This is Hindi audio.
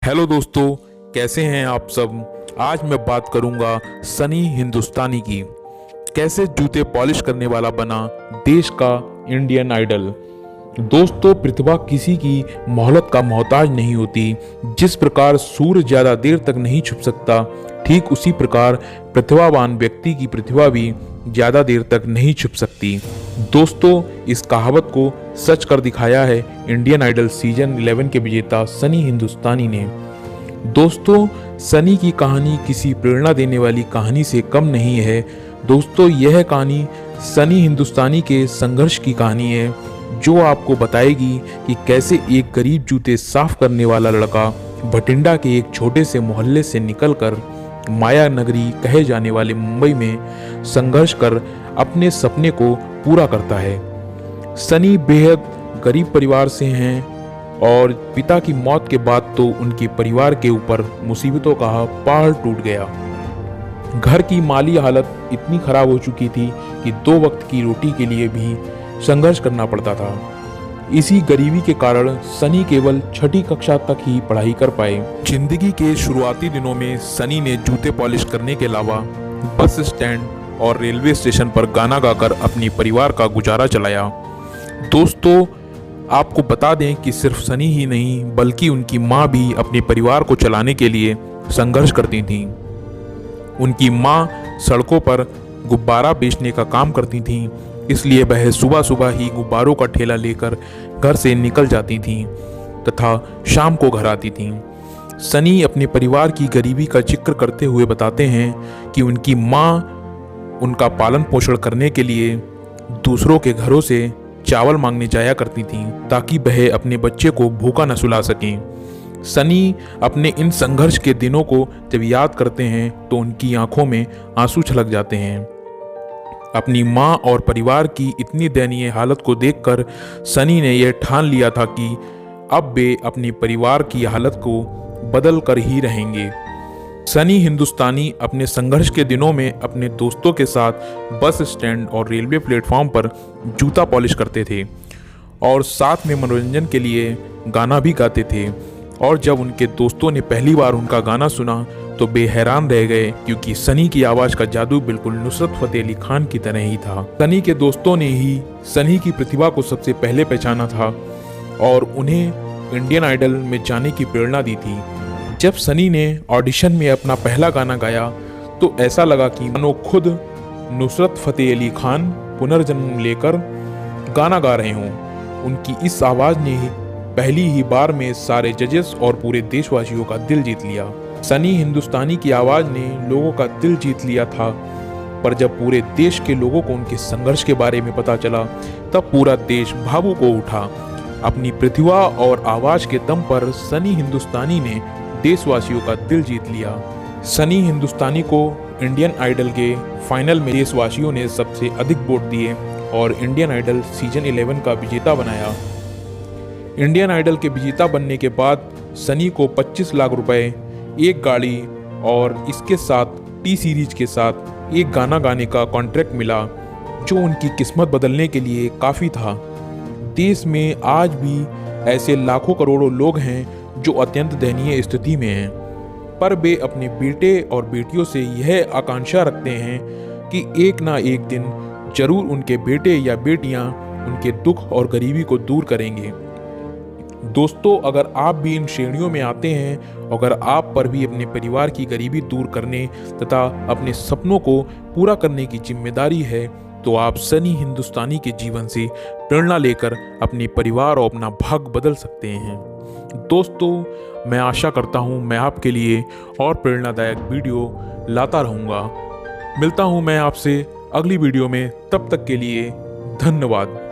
हेलो दोस्तों, कैसे हैं आप सब। आज मैं बात करूंगा सनी हिंदुस्तानी की। कैसे जूते पॉलिश करने वाला बना देश का इंडियन आइडल। दोस्तों, प्रतिभा किसी की मोहलत का मोहताज नहीं होती। जिस प्रकार सूर्य ज्यादा देर तक नहीं छुप सकता, ठीक उसी प्रकार प्रतिभावान व्यक्ति की प्रतिभा भी ज्यादा देर तक नहीं छुप सकती। दोस्तों, इस कहावत को सच कर दिखाया है इंडियन आइडल सीजन 11 के विजेता सनी हिंदुस्तानी ने। दोस्तों, सनी की कहानी किसी प्रेरणा देने वाली कहानी से कम नहीं है। दोस्तों, यह कहानी सनी हिंदुस्तानी के संघर्ष की कहानी है, जो आपको बताएगी कि कैसे एक गरीब जूते साफ करने वाला लड़का भटिंडा के एक छोटे से मोहल्ले से निकलकर माया नगरी कहे जाने वाले मुंबई में संघर्ष कर अपने सपने को पूरा करता है। सनी बेहद गरीब परिवार से हैं और पिता की मौत के बाद तो उनके परिवार के ऊपर मुसीबतों का पहाड़ टूट गया। घर की माली हालत इतनी खराब हो चुकी थी कि 2 वक्त की रोटी के लिए भी संघर्ष करना पड़ता था। इसी गरीबी के कारण सनी केवल 6ठी कक्षा तक ही पढ़ाई कर पाए। जिंदगी के शुरुआती दिनों में सनी ने जूते पॉलिश करने के अलावा बस स्टैंड और रेलवे स्टेशन पर गाना गाकर अपनी परिवार का गुजारा चलाया। दोस्तों, आपको बता दें कि सिर्फ सनी ही नहीं बल्कि उनकी माँ भी अपने परिवार को चलाने के लिए संघर्ष करती थीं। उनकी माँ सड़कों पर गुब्बारा बेचने का काम करती थीं, इसलिए वह सुबह सुबह ही गुब्बारों का ठेला लेकर घर से निकल जाती थीं तथा शाम को घर आती थीं। सनी अपने परिवार की गरीबी का जिक्र करते हुए बताते हैं कि उनकी माँ उनका पालन पोषण करने के लिए दूसरों के घरों से चावल मांगने जाया करती थीं ताकि वह अपने बच्चे को भूखा न सुला सकें। सनी अपने इन संघर्ष के दिनों को जब याद करते हैं तो उनकी आंखों में आंसू छलक जाते हैं। अपनी माँ और परिवार की इतनी दयनीय हालत को देखकर सनी ने यह ठान लिया था कि अब वे अपने परिवार की हालत को बदल कर ही रहेंगे। सनी हिंदुस्तानी अपने संघर्ष के दिनों में अपने दोस्तों के साथ बस स्टैंड और रेलवे प्लेटफॉर्म पर जूता पॉलिश करते थे और साथ में मनोरंजन के लिए गाना भी गाते थे। और जब उनके दोस्तों ने पहली बार उनका गाना सुना तो वे हैरान रह गए, क्योंकि सनी की आवाज़ का जादू बिल्कुल नुसरत फतेह अली खान की तरह ही था। सनी के दोस्तों ने ही सनी की प्रतिभा को सबसे पहले पहचाना था और उन्हें इंडियन आइडल में जाने की प्रेरणा दी थी। जब सनी ने ऑडिशन में अपना पहला गाना गाया तो ऐसा लगा कि मानो खुद नुसरत फतेह अली खान पुनर्जन्म लेकर गाना गा रहे हों। उनकी इस आवाज़ ने पहली ही बार में सारे जजेस और पूरे देशवासियों का दिल जीत लिया। सनी हिंदुस्तानी की आवाज़ ने लोगों का दिल जीत लिया था, पर जब पूरे देश के लोगों को उनके संघर्ष के बारे में पता चला तब पूरा देश भावुक हो उठा। अपनी प्रतिभा और आवाज़ के दम पर सनी हिंदुस्तानी ने देशवासियों का दिल जीत लिया। सनी हिंदुस्तानी को इंडियन आइडल के फाइनल में देशवासियों ने सबसे अधिक वोट दिए और इंडियन आइडल सीजन 11 का विजेता बनाया। इंडियन आइडल के विजेता बनने के बाद सनी को 25 लाख रुपए, एक गाड़ी और इसके साथ टी सीरीज के साथ एक गाना गाने का कॉन्ट्रैक्ट मिला, जो उनकी किस्मत बदलने के लिए काफ़ी था। देश में आज भी ऐसे लाखों करोड़ों लोग हैं जो अत्यंत दयनीय स्थिति में हैं, पर वे अपने बेटे और बेटियों से यह आकांक्षा रखते हैं कि एक ना एक दिन जरूर उनके बेटे या बेटियां उनके दुख और गरीबी को दूर करेंगे। दोस्तों, अगर आप भी इन श्रेणियों में आते हैं, अगर आप पर भी अपने परिवार की गरीबी दूर करने तथा अपने सपनों को पूरा करने की जिम्मेदारी है, तो आप सनी हिंदुस्तानी के जीवन से प्रेरणा लेकर अपने परिवार और अपना भाग्य बदल सकते हैं। दोस्तों, मैं आशा करता हूँ मैं आपके लिए और प्रेरणादायक वीडियो लाता रहूँगा। मिलता हूँ मैं आपसे अगली वीडियो में, तब तक के लिए धन्यवाद।